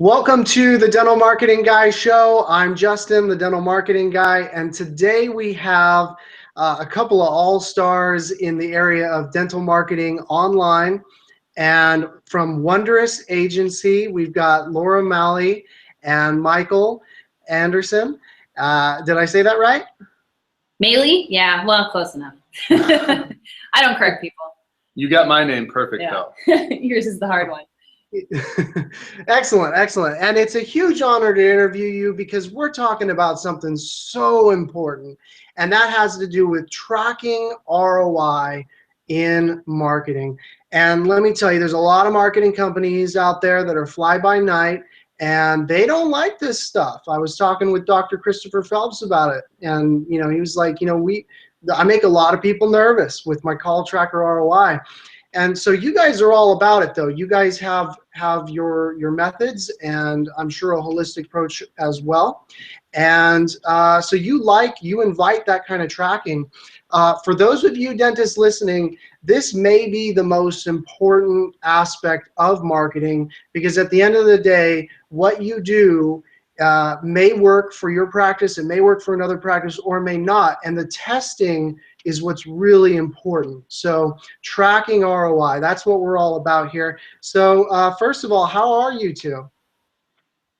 Welcome to the Dental Marketing Guy Show. I'm Justin, the Dental Marketing Guy, and today we have a couple of all-stars in the area of dental marketing online. And from Wonderous Agency, we've got Laura Maly and Michael Anderson. Did I say that right? Maly? Yeah, well, close enough. I don't correct people. You got my name perfect, though. Yours is the hard one. Excellent, excellent. And it's a huge honor to interview you because we're talking about something so important, and that has to do with tracking ROI in marketing. And let me tell you, there's a lot of marketing companies out there that are fly by night, and they don't like this stuff. I was talking with Dr. Christopher Phelps about it, and he was like, I make a lot of people nervous with my call tracker ROI. And so you guys are all about it, though. You guys have your methods, and I'm sure a holistic approach as well. And so you invite that kind of tracking. For those of you dentists listening, this may be the most important aspect of marketing, because at the end of the day, what you do may work for your practice, it may work for another practice, or may not. And the testing is what's really important. So tracking ROI, that's what we're all about here. So first of all, how are you two?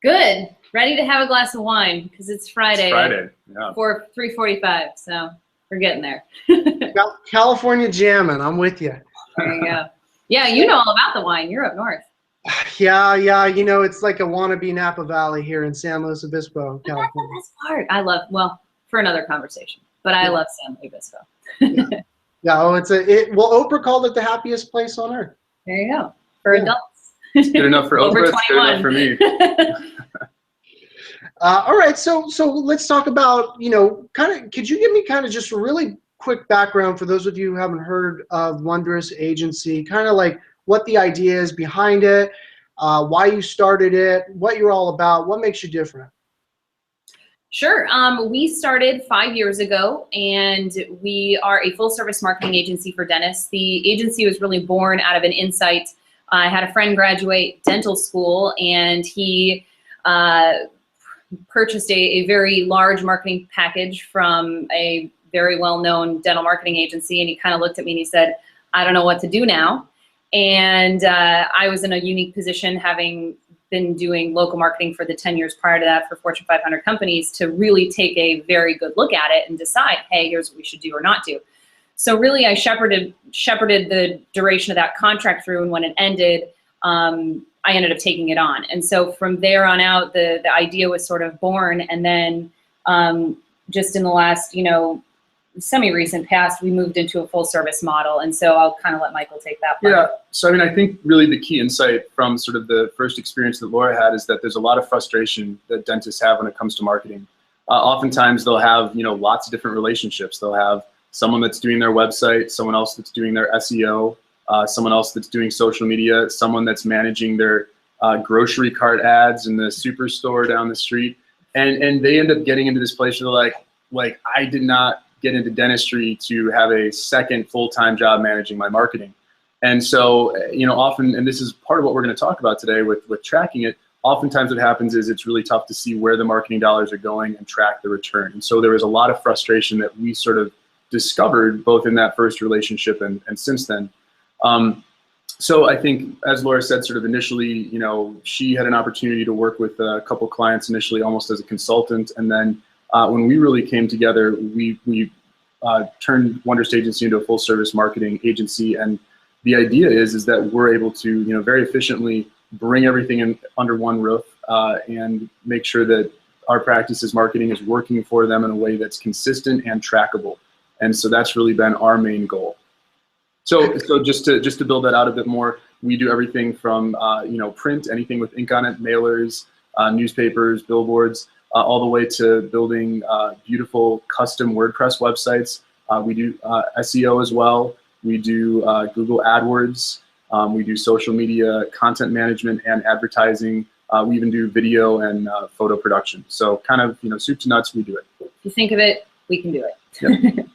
Good. Ready to have a glass of wine because it's Friday. It's Friday, yeah. 3:45, so we're getting there. California jamming, I'm with you. There you go. Yeah, you know all about the wine. You're up north. Yeah, it's like a wannabe Napa Valley here in San Luis Obispo, California. That's the best part. I love, well, for another conversation, but I love San Luis Obispo. Well, Oprah called it the happiest place on earth. There you go. For adults. It's good enough for Oprah, it's good enough for me. All right, so let's talk about, could you give me kind of just a really quick background for those of you who haven't heard of Wonderous Agency, kind of like what the idea is behind it, why you started it, what you're all about, what makes you different? Sure. We started 5 years ago, and we are a full-service marketing agency for dentists. The agency was really born out of an insight. I had a friend graduate dental school, and he purchased a very large marketing package from a very well-known dental marketing agency, and he kind of looked at me and he said, I don't know what to do now. And I was in a unique position, having been doing local marketing for the 10 years prior to that for Fortune 500 companies, to really take a very good look at it and decide, hey, here's what we should do or not do. So really, I shepherded the duration of that contract through, and when it ended, I ended up taking it on. And so from there on out, the idea was sort of born, and then just in the last, semi-recent past, we moved into a full-service model, and so I'll kind of let Michael take that part. Yeah, so I think really the key insight from sort of the first experience that Laura had is that there's a lot of frustration that dentists have when it comes to marketing. Oftentimes they'll have lots of different relationships. They'll have someone that's doing their website, someone else that's doing their SEO, someone else that's doing social media, someone that's managing their grocery cart ads in the superstore down the street, and they end up getting into this place where they're like I did not get into dentistry to have a second full-time job managing my marketing. And so, often, and this is part of what we're going to talk about today with tracking it, oftentimes what happens is it's really tough to see where the marketing dollars are going and track the return. And so there was a lot of frustration that we sort of discovered both in that first relationship and since then. So I think, as Laura said, sort of initially, she had an opportunity to work with a couple clients initially almost as a consultant, and then when we really came together, we turned Wonderist Agency into a full-service marketing agency, and the idea is that we're able to, very efficiently bring everything in under one roof and make sure that our practice's marketing is working for them in a way that's consistent and trackable, and so that's really been our main goal. So just to build that out a bit more, we do everything from print, anything with ink on it, mailers, newspapers, billboards, all the way to building beautiful custom WordPress websites. We do SEO as well. We do Google AdWords. We do social media content management and advertising. We even do video and photo production. So kind of, soup to nuts, we do it. If you think of it, we can do it. Yep.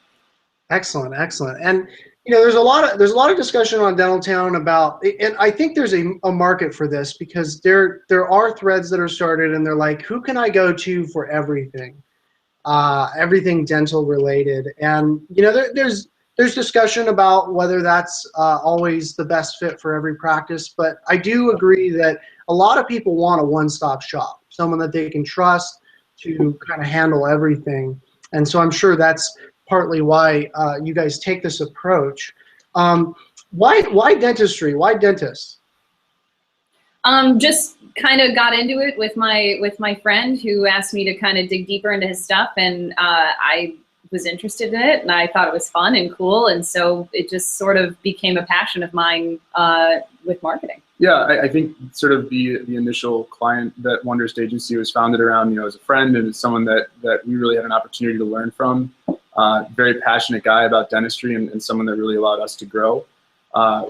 Excellent, excellent. And You know, there's a lot of discussion on Dentaltown about, and I think there's a market for this, because there are threads that are started, and they're like, who can I go to for everything, everything dental related, and you know, there's discussion about whether that's always the best fit for every practice, but I do agree that a lot of people want a one-stop shop, someone that they can trust to kind of handle everything, and so I'm sure that's partly why you guys take this approach. Why dentistry? Why dentists? Just kind of got into it with my friend who asked me to kind of dig deeper into his stuff, and I was interested in it, and I thought it was fun and cool, and so it just sort of became a passion of mine with marketing. Yeah, I think sort of the initial client that Wonderist Agency was founded around, you know, as a friend, and as someone that we really had an opportunity to learn from. Very passionate guy about dentistry, and someone that really allowed us to grow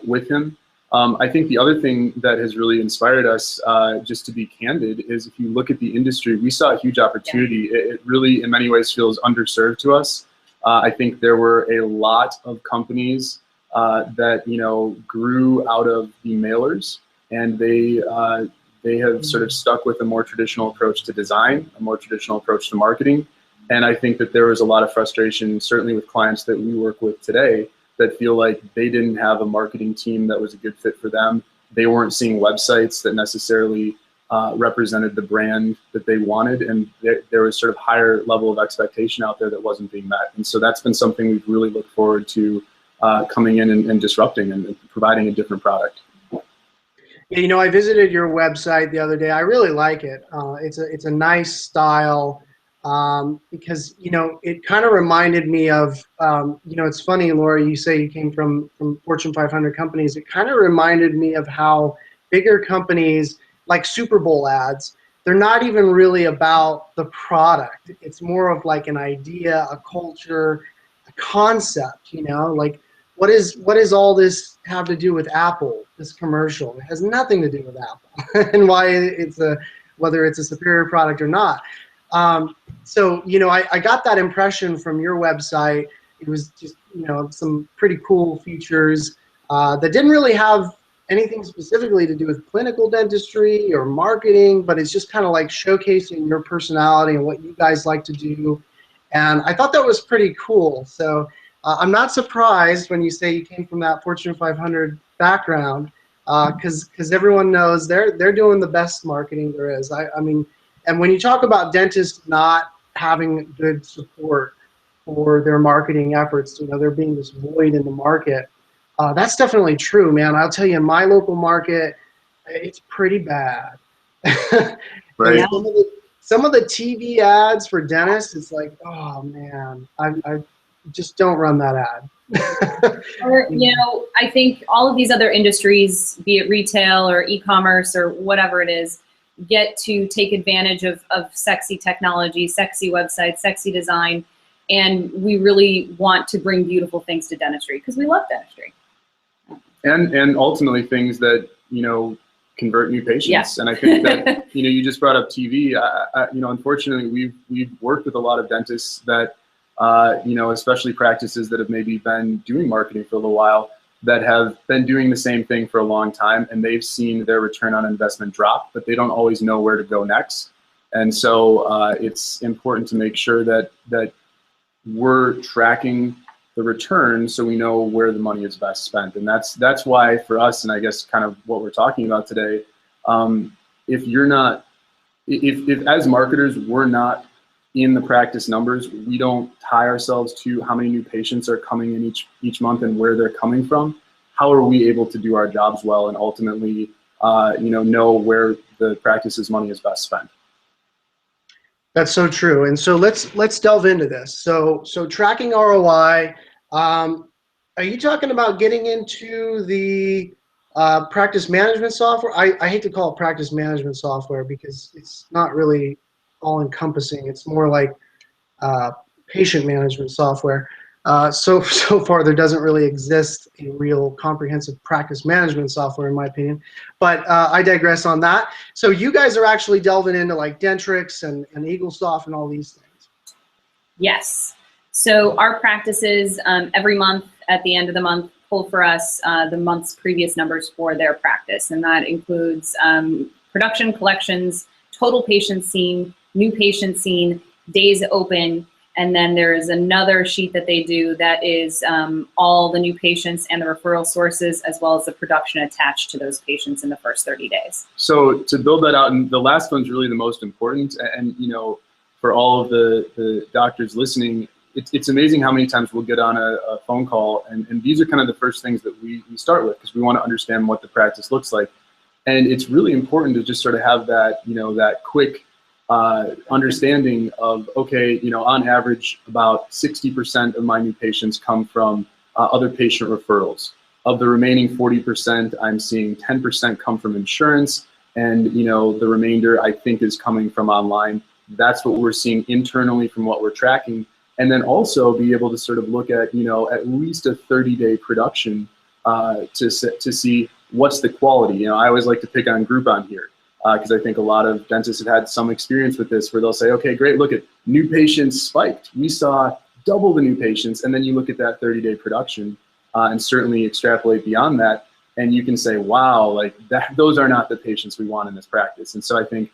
with him. I think the other thing that has really inspired us, just to be candid, is if you look at the industry, we saw a huge opportunity. Yeah. It really, in many ways, feels underserved to us. I think there were a lot of companies that, you know, grew out of the mailers, and they have sort of stuck with a more traditional approach to design, a more traditional approach to marketing. And I think that there was a lot of frustration, certainly with clients that we work with today, that feel like they didn't have a marketing team that was a good fit for them. They weren't seeing websites that necessarily represented the brand that they wanted, and there was sort of higher level of expectation out there that wasn't being met. And so that's been something we've really looked forward to coming in and disrupting and providing a different product. Yeah, you know, I visited your website the other day. I really like it. It's a nice style. Because, you know, it kind of reminded me of, you know, it's funny, Laura, you say you came from Fortune 500 companies. It kind of reminded me of how bigger companies, like Super Bowl ads, they're not even really about the product. It's more of like an idea, a culture, a concept, you know, like what is all this have to do with Apple, this commercial? It has nothing to do with Apple and why whether it's a superior product or not. So, you know, I got that impression from your website. It was just, you know, some pretty cool features that didn't really have anything specifically to do with clinical dentistry or marketing, but it's just kind of like showcasing your personality and what you guys like to do. And I thought that was pretty cool. So I'm not surprised when you say you came from that Fortune 500 background, because everyone knows they're doing the best marketing there is. I mean, and when you talk about dentists not having good support for their marketing efforts, you know, there being this void in the market, that's definitely true, man. I'll tell you, in my local market, it's pretty bad. Right. Some of the TV ads for dentists, it's like, oh man, I just don't run that ad. Or, you know, I think all of these other industries, be it retail or e-commerce or whatever it is, get to take advantage of sexy technology, sexy websites, sexy design, and we really want to bring beautiful things to dentistry because we love dentistry. And ultimately things that, you know, convert new patients. Yeah. And I think that, you know, you just brought up TV. You know, unfortunately, we've worked with a lot of dentists that, you know, especially practices that have maybe been doing marketing for a little while, that have been doing the same thing for a long time, and they've seen their return on investment drop, but they don't always know where to go next. And so it's important to make sure that we're tracking the return so we know where the money is best spent. And that's why for us, and I guess kind of what we're talking about today, if as marketers we're not in the practice numbers, we don't tie ourselves to how many new patients are coming in each month and where they're coming from. How are we able to do our jobs well and ultimately, you know where the practice's money is best spent? That's so true. And so let's delve into this. So tracking ROI. Are you talking about getting into the practice management software? I hate to call it practice management software because it's not really all-encompassing. It's more like patient management software. So far, there doesn't really exist a real comprehensive practice management software, in my opinion. But I digress on that. So you guys are actually delving into like Dentrix and EagleSoft and all these things. Yes. So our practices every month at the end of the month pull for us the month's previous numbers for their practice. And that includes production, collections, total patients seen, new patients seen, days open, and then there's another sheet that they do that is all the new patients and the referral sources, as well as the production attached to those patients in the first 30 days. So to build that out, and the last one's really the most important, and you know, for all of the doctors listening, it's amazing how many times we'll get on a phone call, and these are kind of the first things that we start with, because we want to understand what the practice looks like. And it's really important to just sort of have that, you know, that quick understanding of, okay, you know, on average, about 60% of my new patients come from other patient referrals. Of the remaining 40%, I'm seeing 10% come from insurance, and, you know, the remainder I think is coming from online. That's what we're seeing internally from what we're tracking. And then also be able to sort of look at, you know, at least a 30-day production to see what's the quality. You know, I always like to pick on Groupon here, because I think a lot of dentists have had some experience with this, where they'll say, okay, great, look at new patients spiked. We saw double the new patients. And then you look at that 30-day production and certainly extrapolate beyond that. And you can say, wow, like those are not the patients we want in this practice. And so I think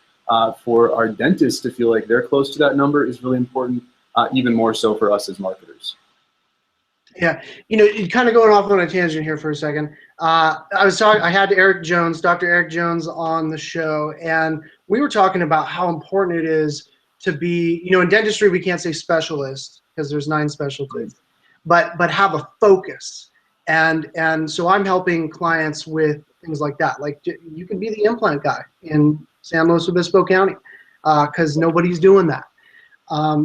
for our dentists to feel like they're close to that number is really important, even more so for us as marketers. Yeah, you know, kind of going off on a tangent here for a second. I had Eric Jones, Dr. Eric Jones on the show, and we were talking about how important it is to be, you know, in dentistry we can't say specialist because there's 9 specialties, but have a focus. And so I'm helping clients with things like that. Like, you can be the implant guy in San Luis Obispo County because nobody's doing that.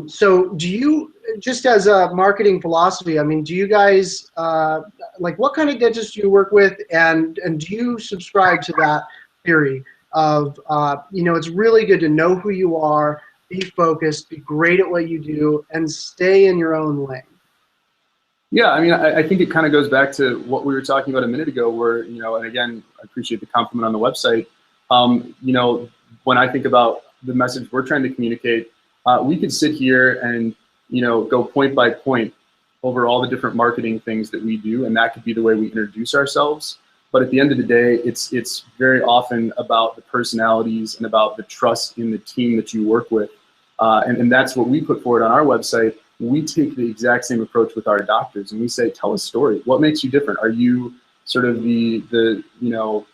So do you, just as a marketing philosophy, I mean, do you guys, like, what kind of dentists do you work with, and do you subscribe to that theory of, you know, it's really good to know who you are, be focused, be great at what you do, and stay in your own lane? Yeah, I mean, I think it kind of goes back to what we were talking about a minute ago, where, you know, and again, I appreciate the compliment on the website. You know, when I think about the message we're trying to communicate, we could sit here and, you know, go point by point over all the different marketing things that we do, and that could be the way we introduce ourselves. But at the end of the day, it's very often about the personalities and about the trust in the team that you work with. And that's what we put forward on our website. We take the exact same approach with our doctors, and we say, tell a story. What makes you different? Are you sort of the you know,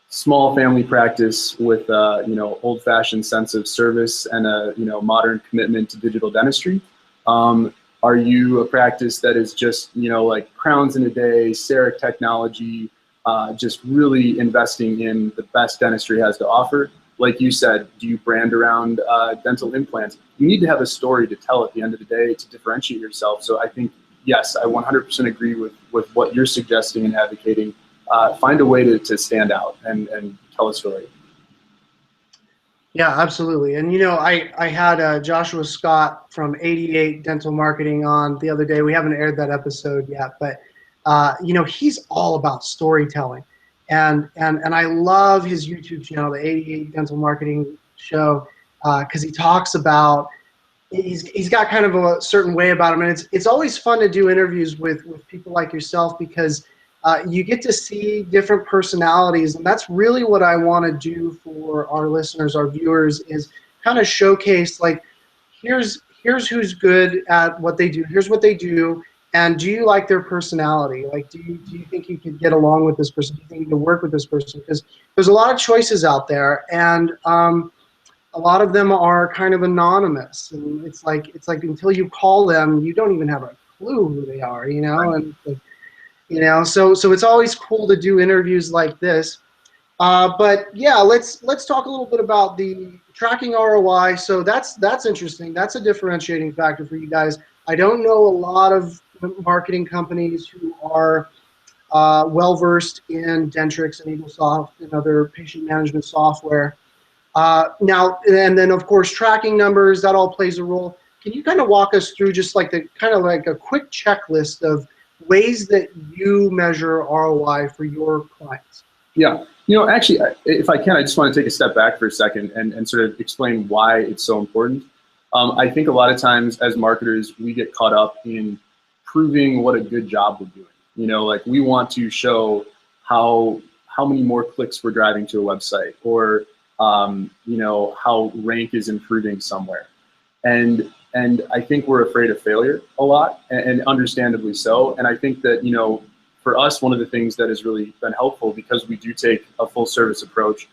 small family practice with you know, old-fashioned sense of service and a, you know, modern commitment to digital dentistry? Are you a practice that is just, you know, like crowns in a day, CEREC technology, just really investing in the best dentistry has to offer? Like you said, do you brand around dental implants? You need to have a story to tell at the end of the day to differentiate yourself. So I think, yes, I 100% agree with what you're suggesting and advocating. Find a way to stand out and tell a story. Yeah, absolutely. And, you know, I had Joshua Scott from 88 Dental Marketing on the other day. We haven't aired that episode yet, but, you know, he's all about storytelling. And I love his YouTube channel, the 88 Dental Marketing Show, because he talks about, he's got kind of a certain way about him. And it's always fun to do interviews with people like yourself, because you get to see different personalities, and that's really what I want to do for our listeners, our viewers, is kind of showcase, like, here's who's good at what they do, here's what they do, and do you like their personality? Like, do you think you could get along with this person? Do you think you can work with this person? Because there's a lot of choices out there, and a lot of them are kind of anonymous, and it's like until you call them, you don't even have a clue who they are, you know. And like, you know, so it's always cool to do interviews like this. But yeah, let's talk a little bit about the tracking ROI. So that's interesting. That's a differentiating factor for you guys. I don't know a lot of marketing companies who are well-versed in Dentrix and EagleSoft and other patient management software. Now, and then of course, tracking numbers, that all plays a role. Can you kind of walk us through just like a quick checklist of ways that you measure ROI for your clients? Yeah, you know, actually, if I can, I just want to take a step back for a second and sort of explain why it's so important. I think a lot of times as marketers, we get caught up in proving what a good job we're doing. You know, like we want to show how many more clicks we're driving to a website, or you know, how rank is improving somewhere. And I think we're afraid of failure a lot, and understandably so. And I think that, you know, for us, one of the things that has really been helpful, because we do take a full service approach,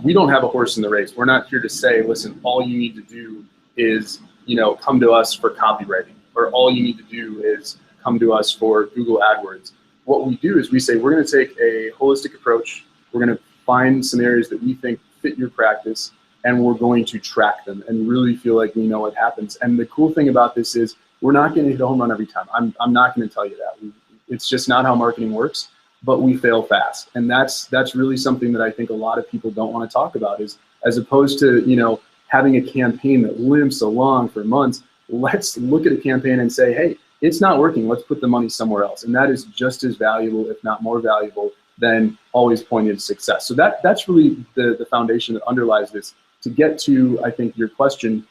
we don't have a horse in the race. We're not here to say, listen, all you need to do is, you know, come to us for copywriting, or all you need to do is come to us for Google AdWords. What we do is we say, we're going to take a holistic approach. We're going to find some areas that we think fit your practice, and we're going to track them and really feel like we know what happens. And the cool thing about this is we're not going to hit a home run every time. I'm not going to tell you that. It's just not how marketing works, but we fail fast. And that's really something that I think a lot of people don't want to talk about, is as opposed to, you know, having a campaign that limps along for months, let's look at a campaign and say, hey, it's not working, let's put the money somewhere else. And that is just as valuable, if not more valuable, than always pointing to success. So that's really the foundation that underlies this. To get to, I think, your question,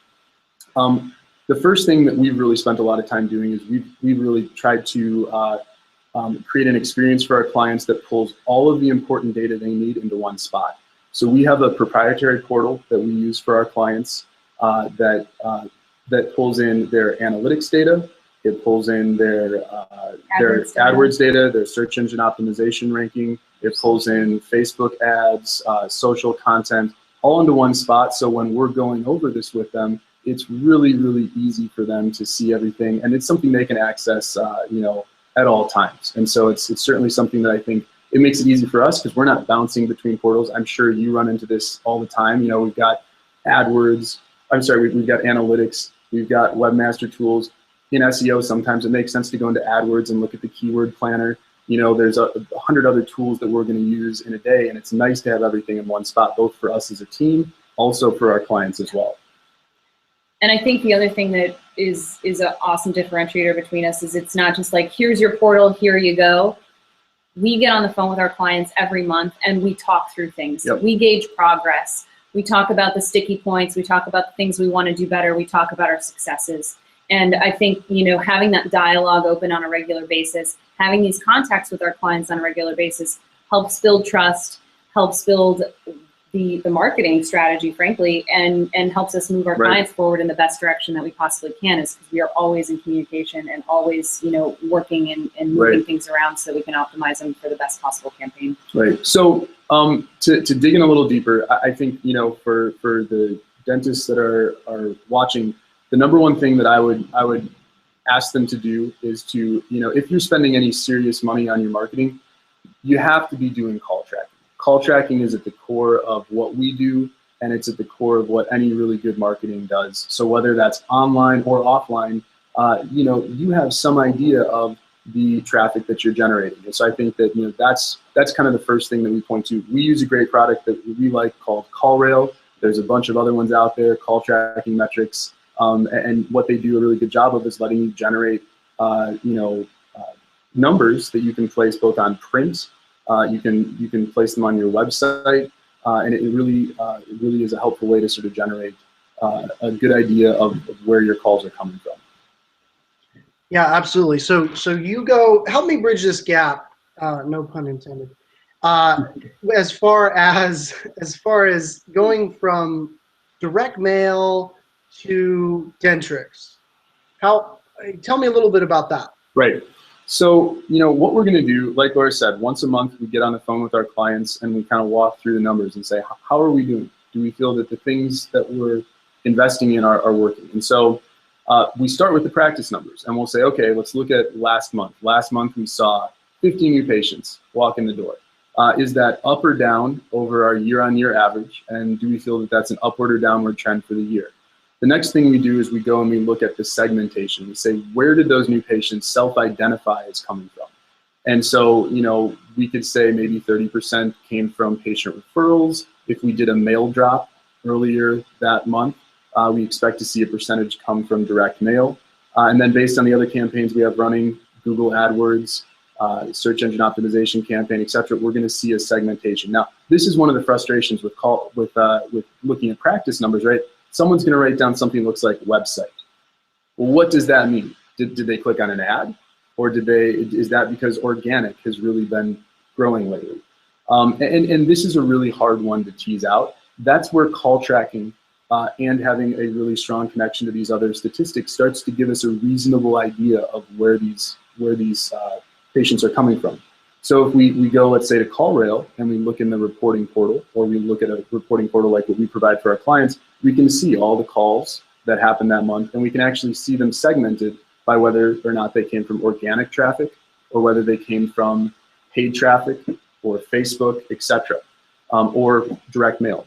the first thing that we've really spent a lot of time doing is we've really tried to create an experience for our clients that pulls all of the important data they need into one spot. So we have a proprietary portal that we use for our clients that pulls in their analytics data. It pulls in their AdWords data, their search engine optimization ranking. It pulls in Facebook ads, social content, all into one spot. So when we're going over this with them, it's really, really easy for them to see everything. And it's something they can access, you know, at all times. And so it's certainly something that I think it makes it easy for us, because we're not bouncing between portals. I'm sure you run into this all the time. You know, we've got AdWords, we've got analytics, we've got webmaster tools. In SEO, sometimes it makes sense to go into AdWords and look at the keyword planner. You know, there's 100 other tools that we're going to use in a day, and it's nice to have everything in one spot, both for us as a team, also for our clients as well. And I think the other thing that is an awesome differentiator between us is it's not just like, here's your portal, here you go. We get on the phone with our clients every month and we talk through things. Yep. We gauge progress. We talk about the sticky points. We talk about the things we want to do better. We talk about our successes. And I think, you know, having that dialogue open on a regular basis, having these contacts with our clients on a regular basis helps build trust, helps build the marketing strategy, frankly, and helps us move our clients forward in the best direction that we possibly can, is because we are always in communication and always, you know, working and moving things around so that we can optimize them for the best possible campaign. Right. So to dig in a little deeper, I think, you know, for the dentists that are watching, the number one thing that I would ask them to do is to, you know, if you're spending any serious money on your marketing, you have to be doing call tracking. Call tracking is at the core of what we do, and it's at the core of what any really good marketing does. So whether that's online or offline, you know, you have some idea of the traffic that you're generating. And so I think that, you know, that's kind of the first thing that we point to. We use a great product that we like called CallRail. There's a bunch of other ones out there, call tracking metrics. And what they do a really good job of is letting you generate, you know, numbers that you can place both on print. You can place them on your website, and it really is a helpful way to sort of generate a good idea of where your calls are coming from. Yeah, absolutely. So you go, help me bridge this gap, no pun intended, as far as going from direct mail to Dentrix. Tell me a little bit about that. Right. So, you know, what we're going to do, like Laura said, once a month we get on the phone with our clients and we kind of walk through the numbers and say, how are we doing? Do we feel that the things that we're investing in are working? And so we start with the practice numbers and we'll say, okay, let's look at last month. Last month we saw 50 new patients walk in the door. Is that up or down over our year-on-year average? And do we feel that that's an upward or downward trend for the year? The next thing we do is we go and we look at the segmentation. We say, where did those new patients self-identify as coming from? And so, you know, we could say maybe 30% came from patient referrals. If we did a mail drop earlier that month, we expect to see a percentage come from direct mail. And then based on the other campaigns we have running, Google AdWords, search engine optimization campaign, et cetera, we're going to see a segmentation. Now, this is one of the frustrations with looking at practice numbers, right? someone's going to write down something that looks like website. Well, what does that mean? Did they click on an ad? Or is that because organic has really been growing lately? And this is a really hard one to tease out. That's where call tracking and having a really strong connection to these other statistics starts to give us a reasonable idea of where these patients are coming from. So if we go, let's say, to CallRail and we look in the reporting portal, or we look at a reporting portal like what we provide for our clients, we can see all the calls that happened that month, and we can actually see them segmented by whether or not they came from organic traffic, or whether they came from paid traffic, or Facebook, etc., or direct mail.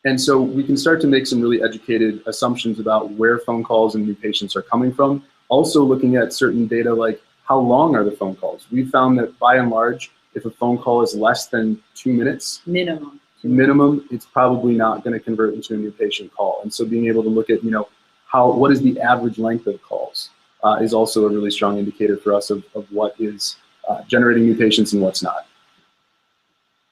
And so we can start to make some really educated assumptions about where phone calls and new patients are coming from. Also looking at certain data like how long are the phone calls. We've found that by and large, if a phone call is less than 2 minutes, minimum, it's probably not going to convert into a new patient call. And so being able to look at, what is the average length of calls is also a really strong indicator for us of what is generating new patients and what's not.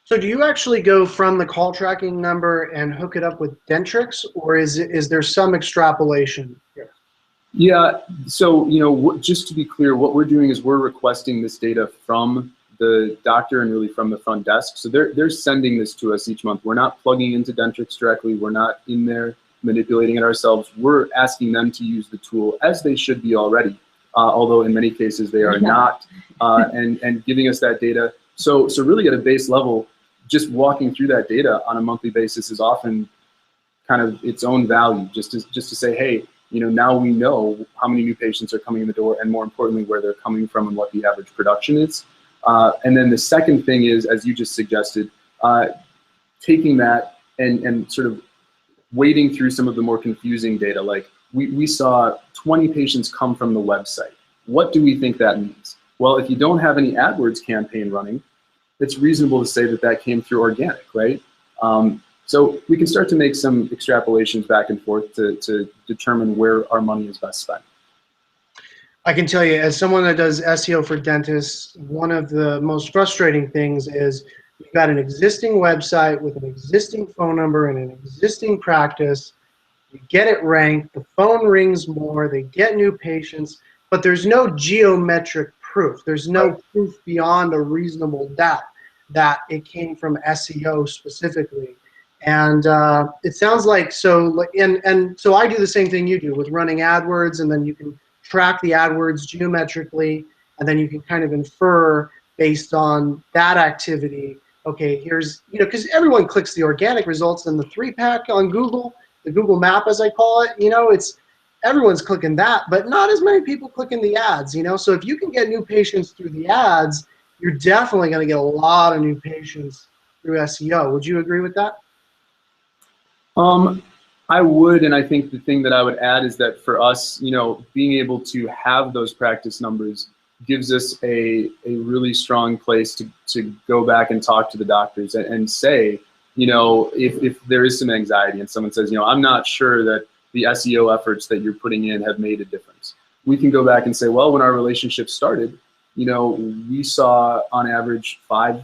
So do you actually go from the call tracking number and hook it up with Dentrix, or is there some extrapolation here? Yeah, so just to be clear, what we're doing is we're requesting this data from the doctor and really from the front desk. So they're sending this to us each month. We're not plugging into Dentrix directly. We're not in there manipulating it ourselves. We're asking them to use the tool as they should be already, although in many cases they are not, and giving us that data. So really at a base level, just walking through that data on a monthly basis is often kind of its own value, just to say, hey, now we know how many new patients are coming in the door, and more importantly, where they're coming from and what the average production is. And then the second thing is, as you just suggested, taking that and sort of wading through some of the more confusing data. Like we saw 20 patients come from the website. What do we think that means? Well, if you don't have any AdWords campaign running, it's reasonable to say that that came through organic, right? So we can start to make some extrapolations back and forth to determine where our money is best spent. I can tell you, as someone that does SEO for dentists, one of the most frustrating things is you've got an existing website with an existing phone number and an existing practice. You get it ranked, the phone rings more, they get new patients, but there's no geometric proof. There's no proof beyond a reasonable doubt that it came from SEO specifically. And it sounds like, so I do the same thing you do with running AdWords, and then you can track the AdWords geometrically, and then you can kind of infer based on that activity, okay, here's, because everyone clicks the organic results in the 3-pack on Google, the Google map as I call it, everyone's clicking that, but not as many people clicking the ads, So if you can get new patients through the ads, you're definitely going to get a lot of new patients through SEO. Would you agree with that? I would, and I think the thing that I would add is that for us, being able to have those practice numbers gives us a really strong place to go back and talk to the doctors and say, if there is some anxiety and someone says, I'm not sure that the SEO efforts that you're putting in have made a difference. We can go back and say, well, when our relationship started, we saw on average 5,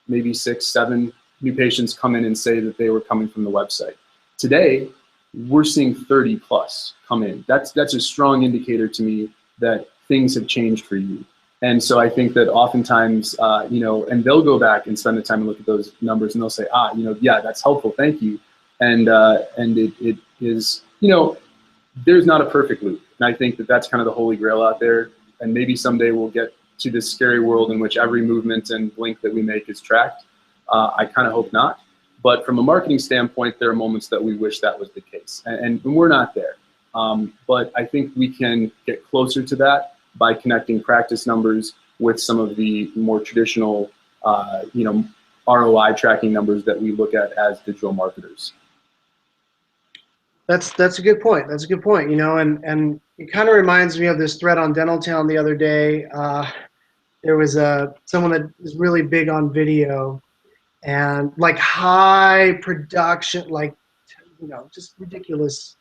maybe 6, 7 new patients come in and say that they were coming from the website. Today, we're seeing 30 plus come in. That's a strong indicator to me that things have changed for you. And so I think that oftentimes, and they'll go back and spend the time and look at those numbers, and they'll say, yeah, that's helpful, thank you. And it is, there's not a perfect loop. And I think that that's kind of the holy grail out there. And maybe someday we'll get to this scary world in which every movement and blink that we make is tracked. I kind of hope not. But from a marketing standpoint, there are moments that we wish that was the case. And we're not there. But I think we can get closer to that by connecting practice numbers with some of the more traditional, ROI tracking numbers that we look at as digital marketers. That's a good point. That's a good point. And it kind of reminds me of this thread on Dental Town the other day. There was someone that is really big on video and like high production, like just ridiculous,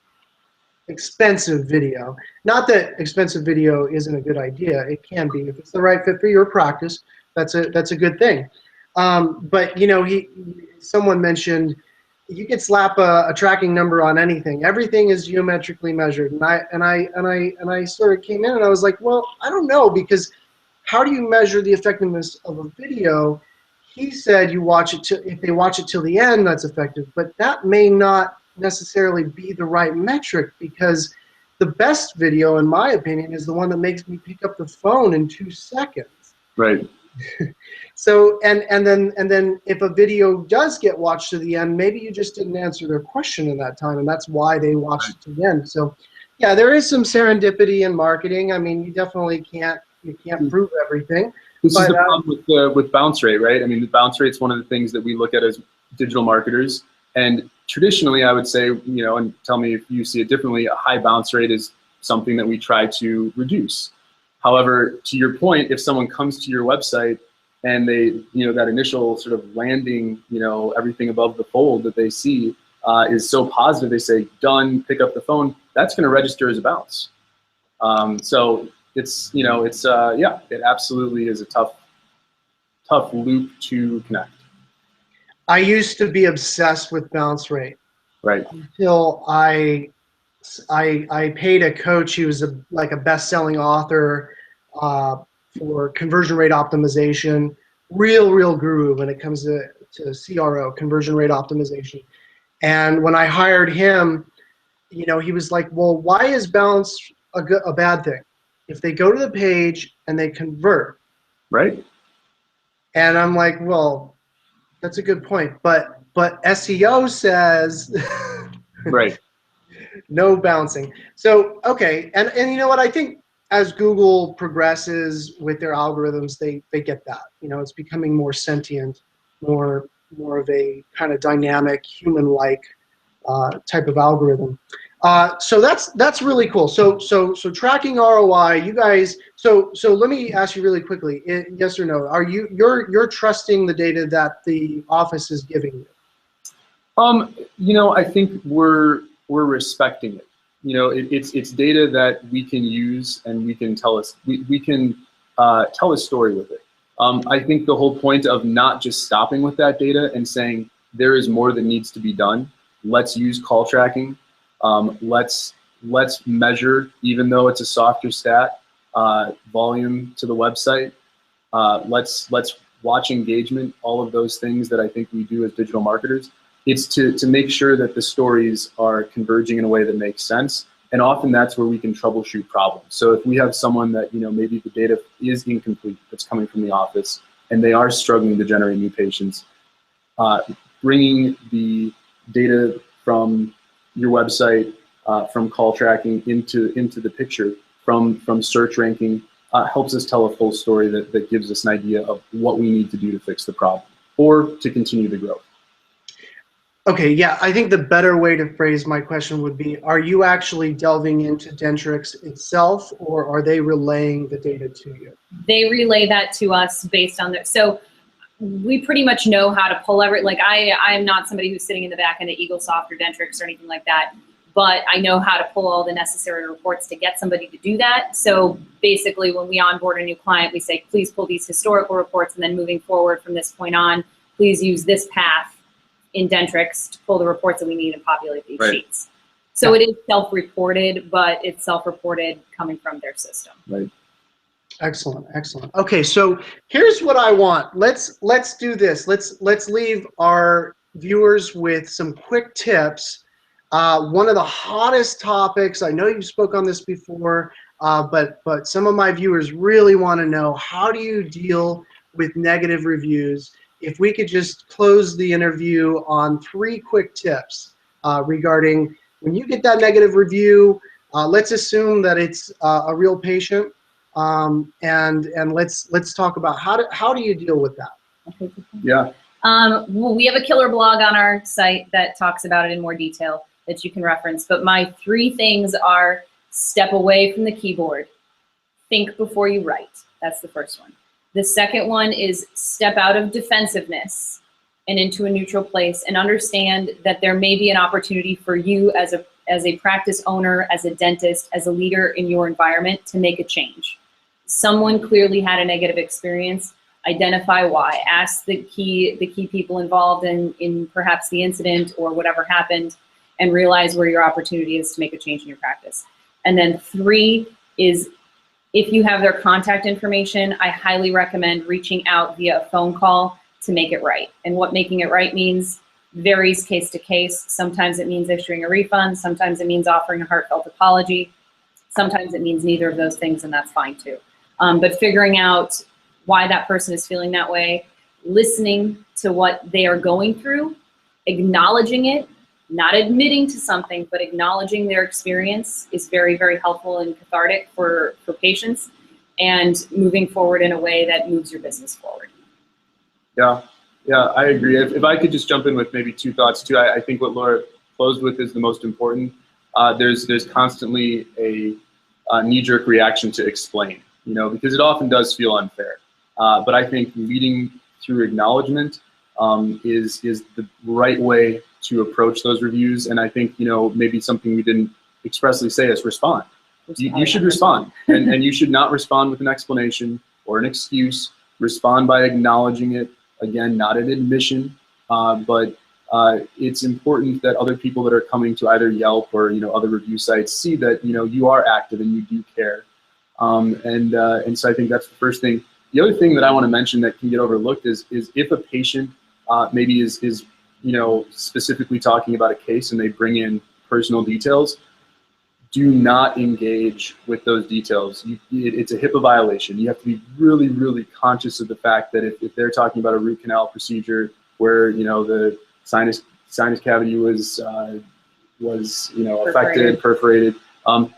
expensive video. Not that expensive video isn't a good idea. It can be if it's the right fit for your practice. That's a good thing. But someone mentioned, you could slap a tracking number on anything. Everything is geometrically measured. And I sort of came in and I was like, well, I don't know, because how do you measure the effectiveness of a video? He said you watch it if they watch it till the end, that's effective. But that may not necessarily be the right metric, because the best video, in my opinion, is the one that makes me pick up the phone in 2 seconds. Right. So and then if a video does get watched to the end, maybe you just didn't answer their question in that time, and that's why they watched it to the end. So yeah, there is some serendipity in marketing. I mean, you definitely can't prove everything. This is the problem with bounce rate, right? I mean, the bounce rate is one of the things that we look at as digital marketers. And traditionally, I would say, you know, and tell me if you see it differently, a high bounce rate is something that we try to reduce. However, to your point, if someone comes to your website and they, you know, that initial sort of landing, you know, everything above the fold that they see is so positive, they say, done, pick up the phone, that's going to register as a bounce. So it's, you know, it's, yeah, it absolutely is a tough loop to connect. I used to be obsessed with bounce rate. Right. Until I paid a coach. He was like a best-selling author for conversion rate optimization, real guru when it comes to CRO, conversion rate optimization. And when I hired him, you know, he was like, well, why is bounce a bad thing? If they go to the page and they convert. Right. And I'm like, well, that's a good point. But SEO says right. No bouncing. So, okay. And you know what? I think as Google progresses with their algorithms, they get that. You know, it's becoming more sentient, more of a kind of dynamic, human-like type of algorithm. So that's really cool. So tracking ROI, you guys. So let me ask you really quickly, yes or no? Are you're trusting the data that the office is giving you? You know, I think we're respecting it. You know, it's data that we can use, and we can tell a story with it. I think the whole point of not just stopping with that data and saying there is more that needs to be done. Let's use call tracking. Let's measure, even though it's a softer stat, volume to the website. Let's watch engagement. All of those things that I think we do as digital marketers. It's to make sure that the stories are converging in a way that makes sense. And often that's where we can troubleshoot problems. So if we have someone that, you know, maybe the data is incomplete that's coming from the office and they are struggling to generate new patients, bringing the data from your website, from call tracking into the picture, from search ranking, helps us tell a full story that gives us an idea of what we need to do to fix the problem or to continue the growth. Okay, yeah, I think the better way to phrase my question would be, are you actually delving into Dentrix itself, or are they relaying the data to you? They relay that to us based on their, so we pretty much know how to pull like I am not somebody who's sitting in the back end of EagleSoft or Dentrix or anything like that, but I know how to pull all the necessary reports to get somebody to do that. So basically when we onboard a new client, we say, please pull these historical reports, and then moving forward from this point on, please use this path in Dentrix to pull the reports that we need and populate these sheets. So it is self-reported, but it's self-reported coming from their system. Right. Excellent, excellent. Okay, so here's what I want. Let's do this. Let's leave our viewers with some quick tips. One of the hottest topics, I know you spoke on this before, but some of my viewers really want to know, how do you deal with negative reviews? If we could just close the interview on 3 quick tips regarding when you get that negative review. Let's assume that it's a real patient, and let's talk about how do you deal with that? Yeah. Well, we have a killer blog on our site that talks about it in more detail that you can reference. But my 3 things are: step away from the keyboard, think before you write. That's the first one. The second one is step out of defensiveness and into a neutral place, and understand that there may be an opportunity for you as a practice owner, as a dentist, as a leader in your environment to make a change. Someone clearly had a negative experience. Identify why. Ask the key people involved in perhaps the incident or whatever happened, and realize where your opportunity is to make a change in your practice. And then 3 is, if you have their contact information, I highly recommend reaching out via a phone call to make it right. And what making it right means varies case to case. Sometimes it means issuing a refund. Sometimes it means offering a heartfelt apology. Sometimes it means neither of those things, and that's fine too. But figuring out why that person is feeling that way, listening to what they are going through, acknowledging it, not admitting to something, but acknowledging their experience is very, very helpful and cathartic for patients, and moving forward in a way that moves your business forward. Yeah, I agree. If I could just jump in with maybe 2 thoughts too, I think what Laura closed with is the most important. There's constantly a knee-jerk reaction to explain, because it often does feel unfair. But I think leading through acknowledgement is the right way to approach those reviews. And I think, maybe something we didn't expressly say is respond. You should respond, and you should not respond with an explanation or an excuse. Respond by acknowledging it. Again, not an admission, but it's important that other people that are coming to either Yelp or other review sites see that you are active and you do care. And so I think that's the first thing. The other thing that I want to mention that can get overlooked is if a patient maybe is specifically talking about a case and they bring in personal details, do not engage with those details. It's a HIPAA violation. You have to be really, really conscious of the fact that if they're talking about a root canal procedure where the sinus cavity was affected, perforated,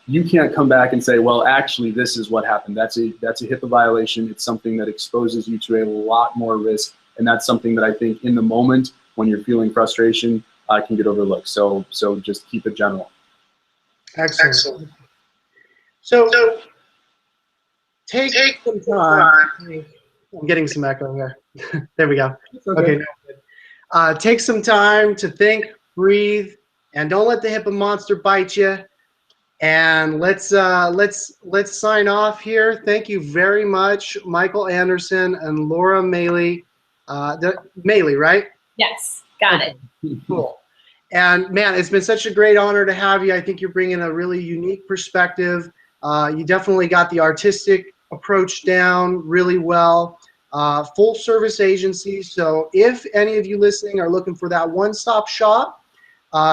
you can't come back and say, well, actually, this is what happened. That's a HIPAA violation. It's something that exposes you to a lot more risk, and that's something that I think in the moment when you're feeling frustration can get overlooked. So just keep it general. Excellent. So take some time. I'm getting some echo here. There we go. Okay. Take some time to think, breathe, and don't let the HIPAA monster bite you. And let's sign off here. Thank you very much, Michael Anderson and Laura Maly. Maly, right? Yes, got it. Cool. And man, it's been such a great honor to have you. I think you're bringing a really unique perspective. You definitely got the artistic approach down really well. Full service agency. So if any of you listening are looking for that one-stop shop,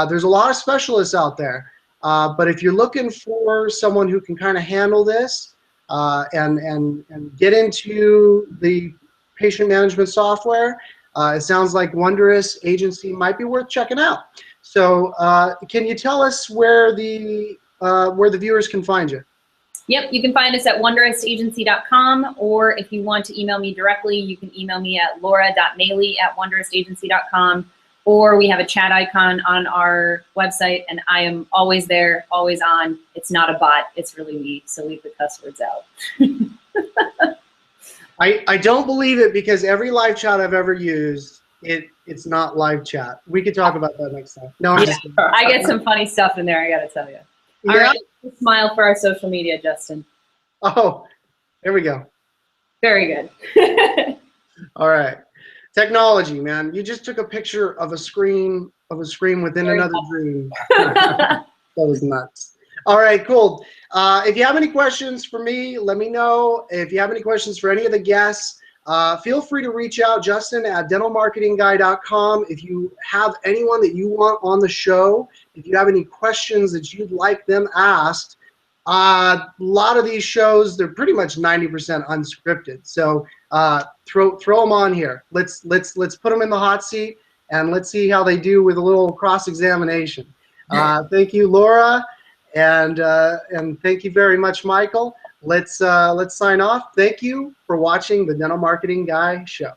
there's a lot of specialists out there. But if you're looking for someone who can kind of handle this and get into the patient management software, it sounds like Wonderous agency might be worth checking out. So can you tell us where the viewers can find you? Yep, you can find us at wonderistagency.com, or if you want to email me directly, you can email me at laura.maly@wonderistagency.com, or we have a chat icon on our website, and I am always there, always on. It's not a bot, it's really me, so leave the cuss words out. I don't believe it, because every live chat I've ever used, it's not live chat. We could talk about that next time. No, I'm just kidding. I get some funny stuff in there, I gotta tell you. All right, smile for our social media, Justin. Oh, there we go. Very good. All right. Technology, man. You just took a picture of a screen within another dream. That was nuts. All right, cool. If you have any questions for me, let me know. If you have any questions for any of the guests, feel free to reach out, Justin at dentalmarketingguy.com. If you have anyone that you want on the show, if you have any questions that you'd like them asked, a lot of these shows, they're pretty much 90% unscripted. So throw them on here. Let's put them in the hot seat, and let's see how they do with a little cross-examination. Thank you, Laura, and thank you very much, Michael. Let's sign off. Thank you for watching the Dental Marketing Guy Show.